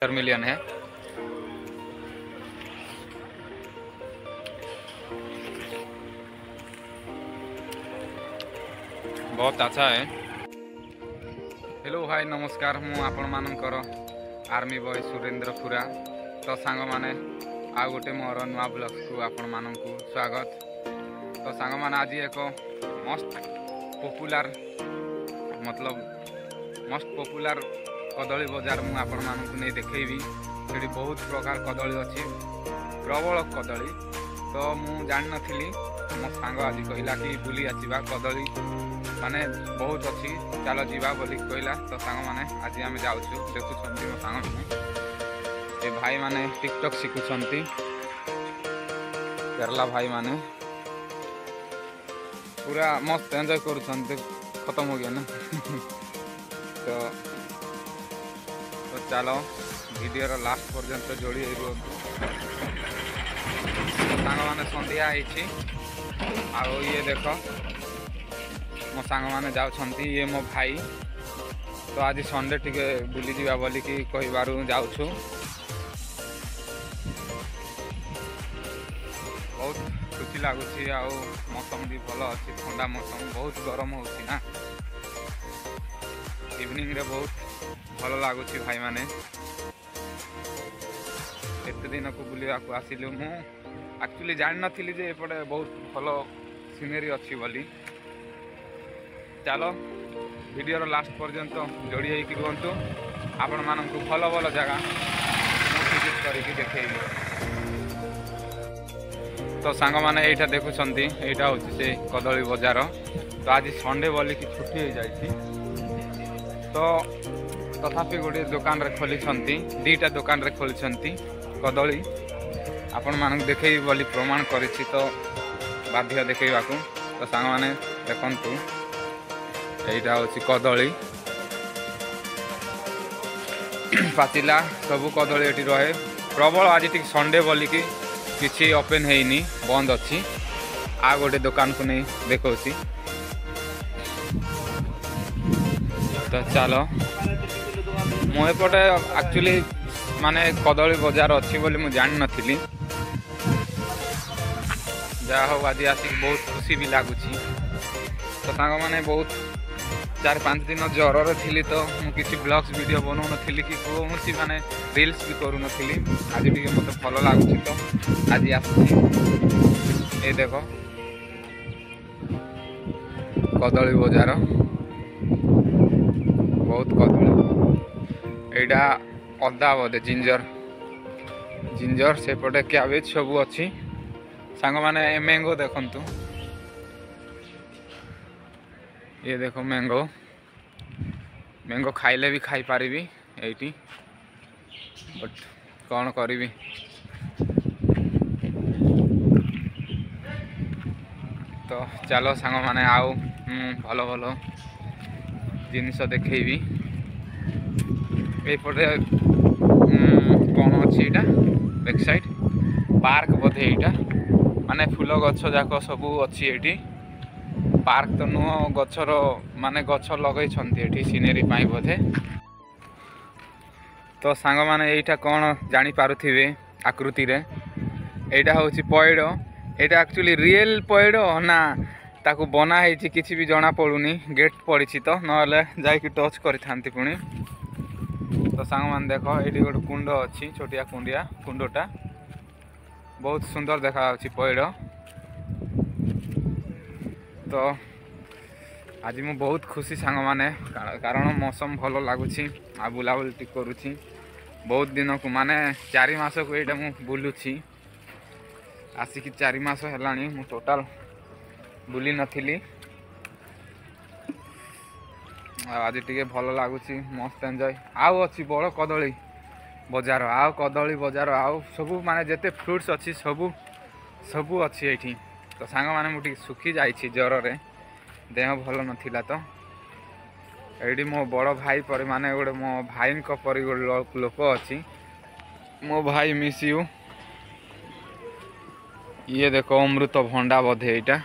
Million है। बहुत अच्छा है। हेलो भाई नमस्कार, मु आपण मानकर आर्मी बॉय सुरेंद्र खुरा। तो सांग माने आ गोटे मोर नुआ ब्लॉग्स को आपण मानकु स्वागत। तो सांग माने आज एक मस्त पॉपुलर मस्त पॉपुलर कदली बजार मु आपण मानकु नहीं देखैबी। सेठी बहुत प्रकार कदली अछि, प्रबल कदली। तो मु जान नथिली, मो सांग आज कहला कि बुली आसीबा कदली माने बहुत अच्छी, चलो जीवा बोली कहला। तो सांग माने आज आम जाऊँ देखुं मो सांग ये भाई माने टिकटॉक शिखुंट केरला भाई माने पूरा मस्त एंजॉय कर खत्म हो गया ना। तो चलो वीडियो लास्ट पर्यंत जोड़ी सांग माने संध्या आओ ये देख मो सांग माने जाउछंती, ये मो भाई। तो आज संडे टिके बुली जीवा बोली कि कहिबारु जाउछु। बहुत खुशी लगुच, आ मौसम भी भल अच्छी, ठंडा मौसम, बहुत गरम होची ना। इवनिंग रे बहुत भल लगुच भाई माने। एते दिन को बुलिया को आसिलु, मु एक्चुअली जान नथिली जे एपटे बहुत भल सीनरी अच्छी बोली। चलो वीडियो लास्ट पर्यंत जोड़ी होइकी रुहतु, आपण मानकु भल भल जगह विजिट करके देखैबी। तो सांग माने एटा देखुछंती, एटा होछि से कदली बजार। तो आज संडे बोली कि छुट्टी हो जाइछि, तो तथापि गोटे दुकान रे खोली छंती, दीटा दुकान रे खोली छंती कदली। आपण मानक देखैबी बोली प्रमाण करिछि, तो बाध्य देखैबाकू। तो सांग माने देखंतु, एटा होछि कदली पाचिला, सबू कदली एटी रहे प्रबल। आज टिक संडे बोली कि किछि ओपन हेइनी, बंद अछि। आ गोटे दुकान को नहीं देखौछि। तो चलो मो एपटे एक्चुअली माने कदली बजार अच्छी बोली मु जान नथिली। जा हो आज आसिक बहुत खुशी भी लगुच। तो सांग माने बहुत 4-5 दिन ज्वर रे थिली, तो मु किछि ब्लॉग्स वीडियो बनौ नथिली कि कोनसी माने रील्स भी करू नथिली। आज टिके मते भल लागुछि, तो आज आछि। ए देखो कदली बजार, बहुत कदली। एटा अदा बोधे जिंजर सेपटे कैबेज सब अच्छी। सांग माने मैंगो देखंतु, ये देखो मैंगो खाइले भी खाई पारिबी एटी, बट कौन करी। तो चलो सांग माने आओ भल भल जिनिस देखैबी। एपटे कौन अच्छी एटा बैक साइड पार्क बोधे, एटा माने फूल गछ जाक सबू अच्छी एटी। पार्क तो नुह, गछर माने गछ लगई छंती एटी सीनेरी पाई बोधे। तो सांग माने एटा कौन जानी पारुथिबे आकृति रे, एटा होछि पयड। एटा एक्चुअली रियल पयड ना ताकू बना हेछि किछि भी जणा पडुनी। गेट पड़िछि तो नले जाई कि टच करि थांती पुनी। तो सांग मान देखो एटी गोटे कुंड अच्छी, छोटिया कुंडटा बहुत सुंदर देखा होछि पयड। तो आज मु बहुत खुशी सांग माने, कारण मौसम भल लगुच, आ बुलाबुली टी करुछि। बहुत दिन को माने 4 मास को एटा मु बुलुछि, आसिक 4 मास हेलानी मु टोटाल बुली नथिली। आज टिके भल लगुच, मस्त एंजॉय। आउ अच्छी बड़ कदली बजार, आउ कदली बजार, आउ सबू माने जेते फ्रूट्स अच्छी सबू अच्छी एठी। तो सांग माने मु टिके सुखी जाइछि ज्वर रे, देह भल नथिला। तो एडी मो बड़ भाई पर माने गोटे मो भाई को परि गोटे लोक अच्छी, मो भाई मिस यू। ये देखो अमृत भंडा बोधे, एटा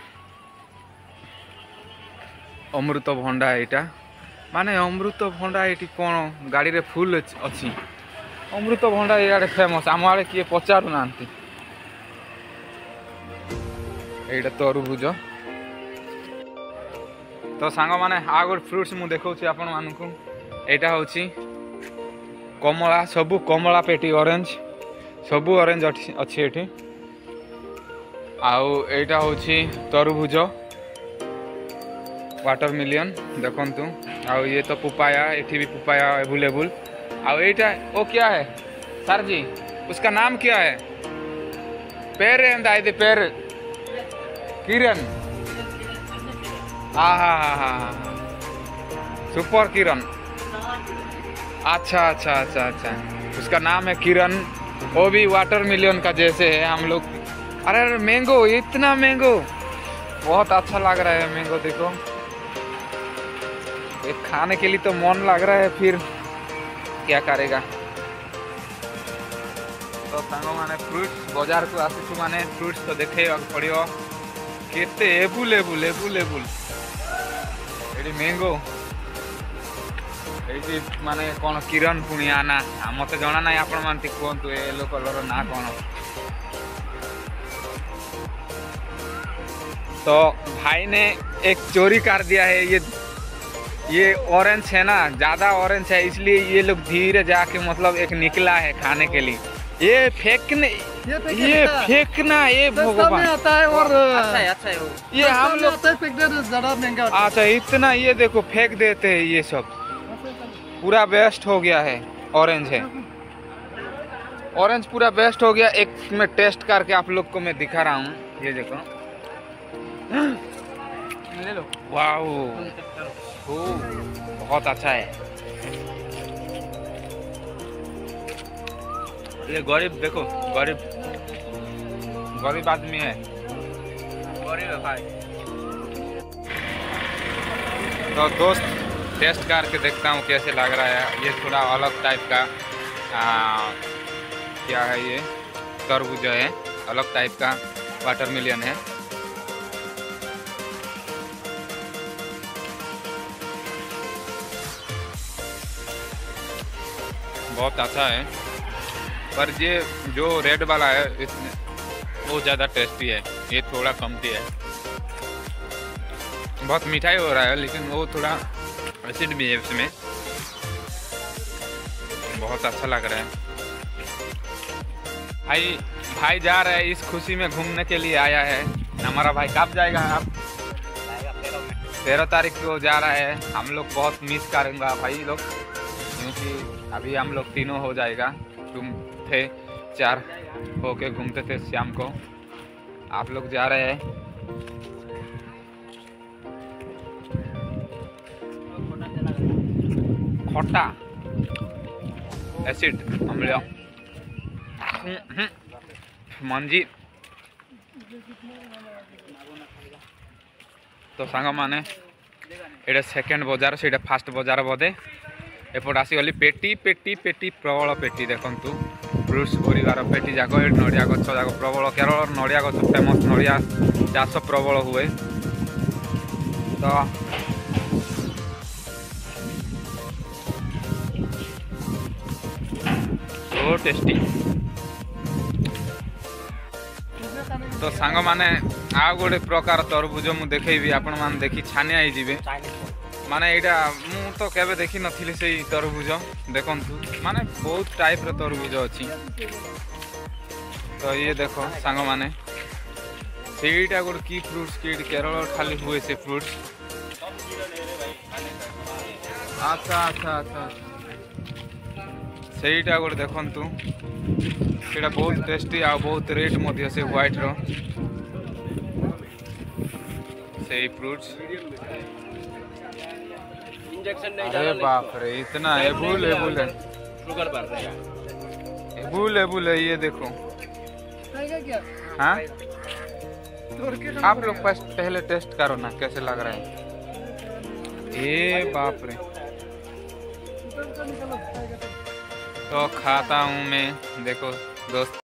अमृत भंडा। एटा माने अमृत भंडा एटी कौन गाड़ी रे फुल अच्छी, अमृतभंडा इे फेमस आम आड़े किए पचारू ना ये तरबुज तो सांग माने आ गोटे फ्रुट्स मुझे देखा आपण मानक यहाँ हूँ कमला सबू कमला पेटी ऑरेंज सबू ऑरेंज अच्छी ये आउटा हूँ तरबुज वाटरमेलन देखु आउ ये तो पुपाया एठी भी पुपाया अवेलेबल आउ एटा ओ क्या है सर जी उसका नाम क्या है पेर पेर किरण हाँ सुपर किरण अच्छा अच्छा अच्छा अच्छा उसका नाम है किरण वो भी वाटरमेलन का जैसे है हम लोग। अरे मैंगो इतना मैंगो बहुत अच्छा लग रहा है मैंगो देखो ये खाने के लिए तो मन लग रहा है फिर क्या करेगा। तो सांग माने फ्रुट्स बाजार को आसी माने फ्रुट्स तो देखे पड़ो केते एबुलेबुल एबुलेबुल ये मैंगो ये माने कौन किरण पुणिया ना मत जना ना आपण मानती कहतु येलो कलर ना कौन। तो भाई ने एक चोरी कर दिया है ये ऑरेंज है ना ज़्यादा ऑरेंज है इसलिए ये लोग धीरे जाके मतलब एक निकला है खाने के लिए ये फेंकना ये भगवान आता है और अच्छा है वो ये हम लोग ज़्यादा महंगा अच्छा इतना ये देखो फेंक देते हैं ये सब पूरा वेस्ट हो गया है। ऑरेंज है ऑरेंज पूरा वेस्ट हो गया। एक मैं टेस्ट करके आप लोग को मैं दिखा रहा हूँ ये देखो ले लो वाओ बहुत अच्छा है। ये गरीब देखो गरीब आदमी है भाई। तो दोस्त टेस्ट करके देखता हूँ कैसे लग रहा है। ये थोड़ा अलग टाइप का क्या है ये तरबूज है अलग टाइप का वाटरमेलन है। बहुत अच्छा है पर ये जो रेड वाला है इसमें वो ज़्यादा टेस्टी है ये थोड़ा कमती है। बहुत मिठाई हो रहा है लेकिन वो थोड़ा एसिड भी है उसमें बहुत अच्छा लग रहा है। भाई जा रहा है इस खुशी में घूमने के लिए आया है। हमारा भाई कब जाएगा आप 13 तारीख को जा रहा है। हम लोग बहुत मिस करेंगे भाई लोग क्योंकि अभी हम लोग तीनों हो जाएगा तुम थे 4 होके घूमते थे शाम को आप लोग जा रहे हैं। खट्टा एसिड अम्ल मंजी तो सांग माने एटा सेकेंड बजार से फास्ट बजार बोधे एपट आसीगली पेटी पेटी पेटी प्रबल पेटी देखु फ्रुट्स परिवार पेटी जाक नड़िया गछ जाक प्रबल केरल नड़िया गछ फेमस नड़िया चाष प्रबल हुए। तो टेस्टी तो सांग माने आ गोटे प्रकार तरबुज मु देखेबी आपण मान देखी छानिया ही जीवे माने एटा मु तो केबे देखी नथिली से तरबुज देखंतु माने बहुत टाइप रो तरबुज अछि। तो ये देखो सांग माने सेटा गोटे की फ्रूट्स की केरल खाली हुए से फ्रूट्स अच्छा अच्छा अच्छा सेटा गोटे देखंतु सेटा बहुत टेस्टी आ बहुत रेट मध्य से व्हाइट रो से फ्रूट्स। अरे बाप रे इतना एबुल एबुल है एबुल एबुल है ये देखो। हाँ आप लोग पहले टेस्ट करो ना कैसे लग रहा है। ये बाप रे तो खाता हूँ मैं देखो दोस्त।